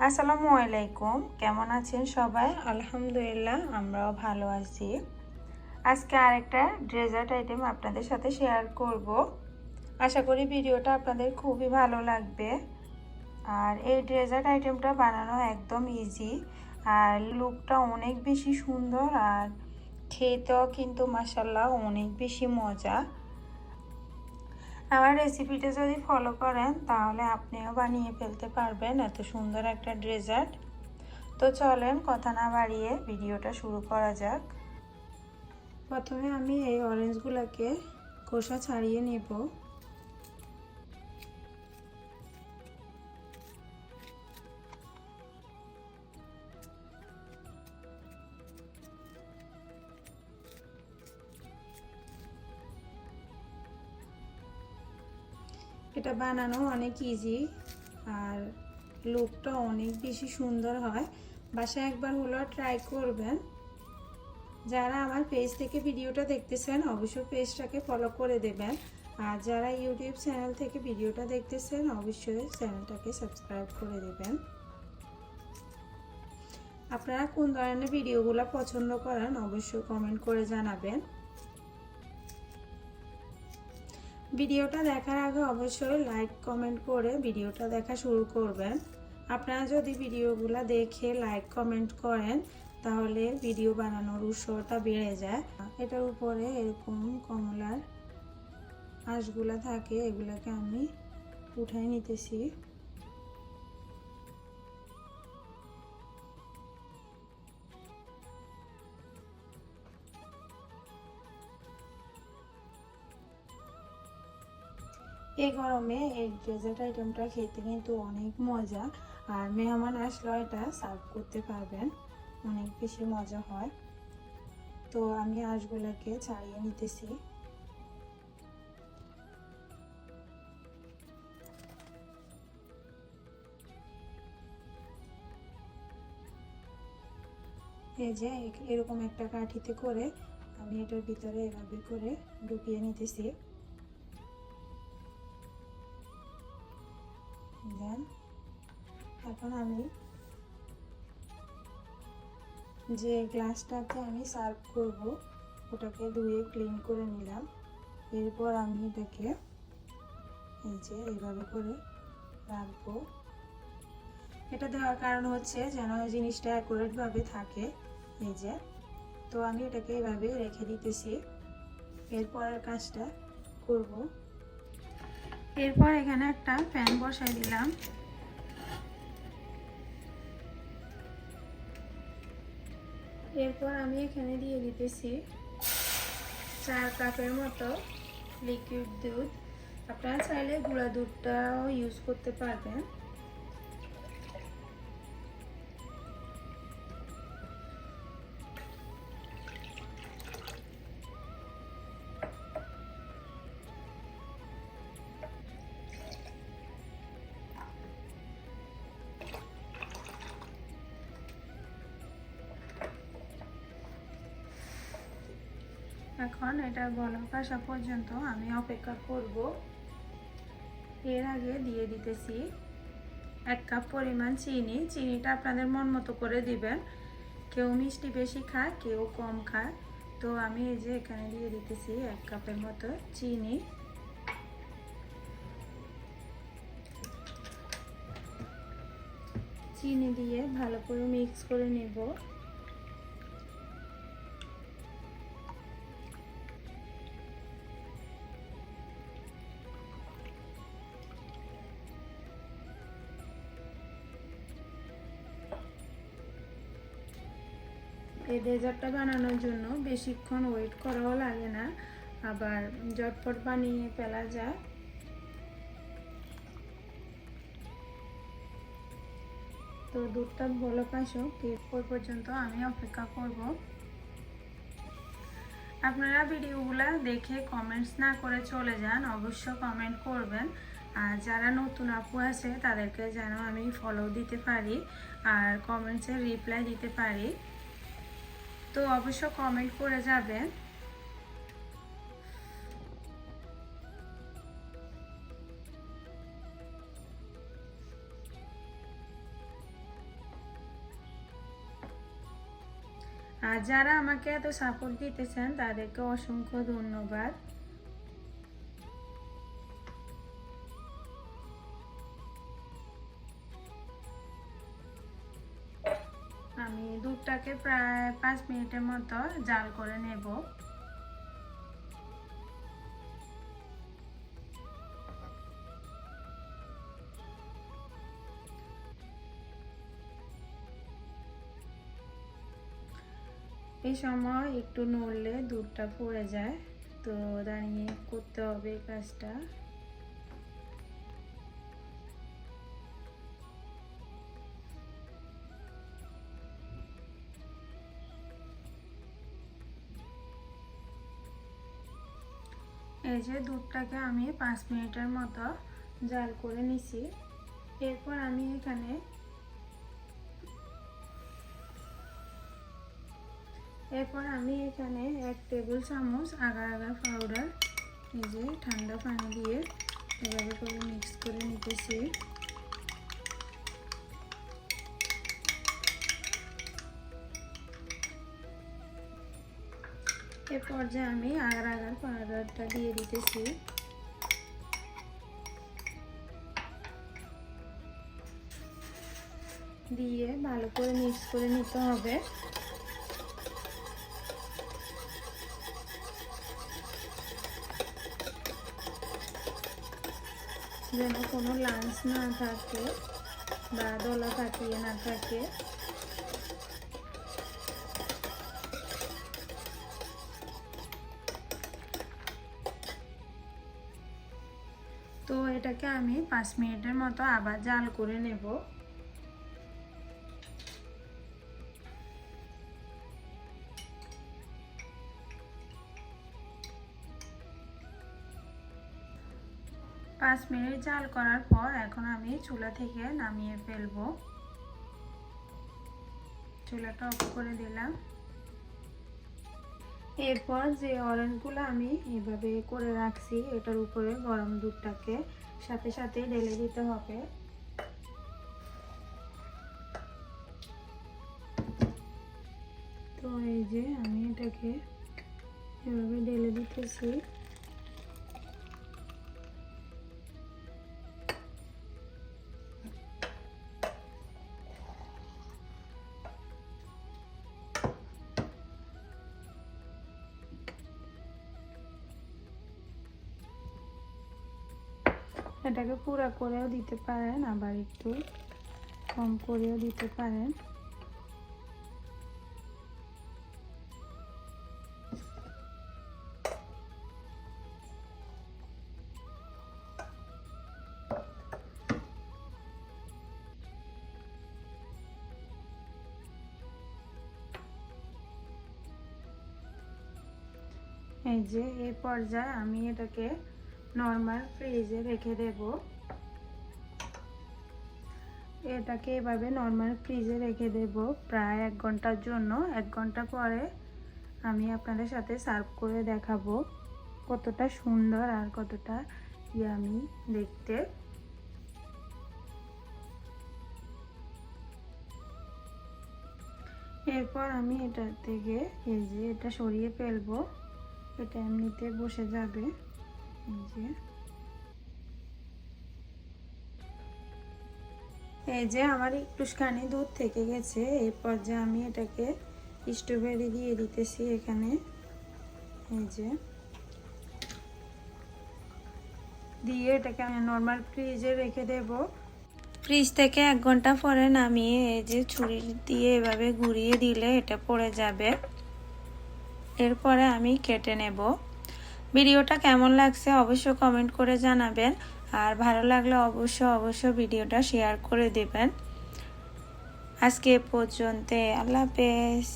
আসসালামু আলাইকুম, কেমন আছেন সবাই? আলহামদুলিল্লাহ, আমরাও ভালো আছি। আজকে আরেকটা ডেজার্ট আইটেম আপনাদের সাথে শেয়ার করব। আশা করি ভিডিওটা আপনাদের খুবই ভালো লাগবে। আর এই ডেজার্ট আইটেমটা বানানো একদম ইজি, আর লুকটা অনেক বেশি সুন্দর, আর খেতেও কিন্তু মাশাআল্লাহ অনেক বেশি মজা। আমার রেসিপিটা যদি ফলো করেন তাহলে আপনিও বানিয়ে ফেলতে পারবেন এত সুন্দর একটা ডেজার্ট। তো চলেন কথা না বাড়িয়ে ভিডিওটা শুরু করা যাক। প্রথমে আমি এই অরেঞ্জগুলোকে খোসা ছাড়িয়ে নেব। এটা বানানো অনেক ইজি, আর লুকটা অনেক বেশি সুন্দর হয়। বাসায় একবার হলো ট্রাই করবেন। যারা আমার পেজ থেকে ভিডিওটা দেখতেছেন অবশ্যই পেজটাকে ফলো করে দেবেন, আর যারা ইউটিউব চ্যানেল থেকে ভিডিওটা দেখতেছেন অবশ্যই চ্যানেলটাকে সাবস্ক্রাইব করে দেবেন। আপনারা কোন ধরনের ভিডিওগুলো পছন্দ করেন অবশ্যই কমেন্ট করে জানাবেন। ভিডিওটা দেখার আগে অবশ্যই লাইক কমেন্ট করে ভিডিওটা দেখা শুরু করবেন। আপনারা যদি ভিডিওগুলো দেখে লাইক কমেন্ট করেন তাহলে ভিডিও বানানোর উৎসাহটা বেড়ে যায়। এটার উপরে এরকম কমলার আঁশগুলো থাকে, এগুলাকে আমি উঠাই নিতেছি। এই গরমে এই ডেজার্ট আইটেমটা খেতে কিন্তু অনেক মজা, আর মেহমান আসলেও এটা সার্ভ করতে পারবেন, অনেক বেশি মজা হয়। তো আমি আঁশগুলোকে ছাড়িয়ে নিতেছি। এই যে এরকম একটা কাঠিতে করে আমি এটার ভিতরে এভাবে করে ঢুকিয়ে নিতেছি। দেন এখন আমি যে গ্লাসটাতে আমি সার্ভ করব ওটাকে ধুয়ে ক্লিন করে নিলাম। এরপর আমি এটাকে এই যে এইভাবে করে রাখবো। এটা দেওয়ার কারণ হচ্ছে যেন জিনিসটা অ্যাকুরেটভাবে থাকে। এই যে, তো আমি এটাকে এইভাবে রেখে দিতেছি। এরপরের কাজটা করব। এরপর এখানে একটা প্যান বসাই দিলাম। এরপর আমি এখানে দিয়ে দিতেছি 4 কাপের মতো লিকুইড দুধ। আপনারা চাইলে গুঁড়া দুধটাও ইউজ করতে পারবেন। এখন এটা বলক আসা পর্যন্ত আমি অপেক্ষা করব। এর আগে দিয়ে দিতেছি 1 কাপ পরিমাণ চিনি। চিনিটা আপনাদের মন মতো করে দিবেন, কেউ মিষ্টি বেশি খায় কেউ কম খায়। তো আমি এই যে এখানে দিয়ে দিতেছি 1 কাপের মতো চিনি। চিনি দিয়ে ভালো করে মিক্স করে নেব। এই ডেজার্টটা বানানোর জন্য বেশিক্ষণ ওয়েট করাও লাগে না, আবার ঝটপট বানিয়ে ফেলা যায়। তো দুধটা বলক আসুক, এরপর পর্যন্ত আমি অপেক্ষা করব। আপনারা ভিডিওগুলো দেখে কমেন্টস না করে চলে যান, অবশ্য কমেন্ট করবেন। আর যারা নতুন আপু আছে তাদেরকে যেন আমি ফলো দিতে পারি আর কমেন্টসের রিপ্লাই দিতে পারি। তো অবশ্য কমেন্ট করে যাবেন। আর যারা আমাকে এত সাপোর্ট দিতেছেন তাদেরকে অসংখ্য ধন্যবাদ। আমি দুধটাকে প্রায় 5 মিনিটের মতো জাল করে নেব। এই সময় একটু নড়লে দুধটা পড়ে যায়, তো দাঁড়িয়ে করতে হবে এই কাজটা। এই যে দুধটাকে আমি 5 মিনিটের মতো জাল করে নিছি। এরপর আমি এখানে এক টেবিল চামচ আগার আগার পাউডার এই যে ঠান্ডা পানি দিয়ে এভাবে করে মিক্স করে নিতেছি। এ পর্যায়ে আমি আগার আগার পাউডারটা দিয়ে দিতেছি। দিয়ে ভালো করে মিক্স করে নিতে হবে। যেন কোনো লাঞ্চ না থাকে বা দলা পাকিয়ে না থাকে। তো এটাকে আমি 5 মিনিটের মতো আবার জাল করে নেব। পাঁচ মিনিট জাল করার পর এখন আমি চুলা থেকে নামিয়ে ফেলবো। চুলাটা অফ করে দিলাম। এরপর যে অরেঞ্জগুলো আমি এভাবে করে রাখছি এটার উপরে গরম দুধটাকে সাথে সাথে ঢেলে দিতে হবে। তো এই যে আমি এটাকে এভাবে ঢেলে দিতেছি। এটাকে পুরা করেও দিতে পারেন, আবার একটু কম করেও দিতে পারেন। এই যে এই পর্যায়ে আমি এটাকে নরমাল ফ্রিজে রেখে দেব। এটাকে এভাবে নরমাল ফ্রিজে রেখে দেব প্রায় 1 ঘন্টার জন্য। 1 ঘন্টা পরে আমি আপনাদের সাথে সার্ভ করে দেখাবো কতটা সুন্দর আর কতটা ইয়ামি দেখতে। এরপর আমি এটা থেকে এই যে এটা সরিয়ে ফেলবো। এটা এমনিতে বসে যাবে। এই যে আমার একটুখানি দুধ থেকে গেছে। এই পর্যায়ে আমি এটাকে স্ট্রবেরি দিয়ে দিতেছি এখানে। এই যে দিয়ে এটাকে আমি নরমাল ফ্রিজে রেখে দেব। ফ্রিজ থেকে 1 ঘন্টা পরে নামিয়ে এই যে ছুরি দিয়ে এভাবে ঘুরিয়ে দিলে এটা পড়ে যাবে। এরপরে আমি কেটে নেব। ভিডিওটা কেমন লাগছে অবশ্যই কমেন্ট করে জানাবেন, আর ভালো লাগলে অবশ্যই ভিডিওটা শেয়ার করে দেবেন। আজকে এ পর্যন্ত, আল্লাহ হাফেজ।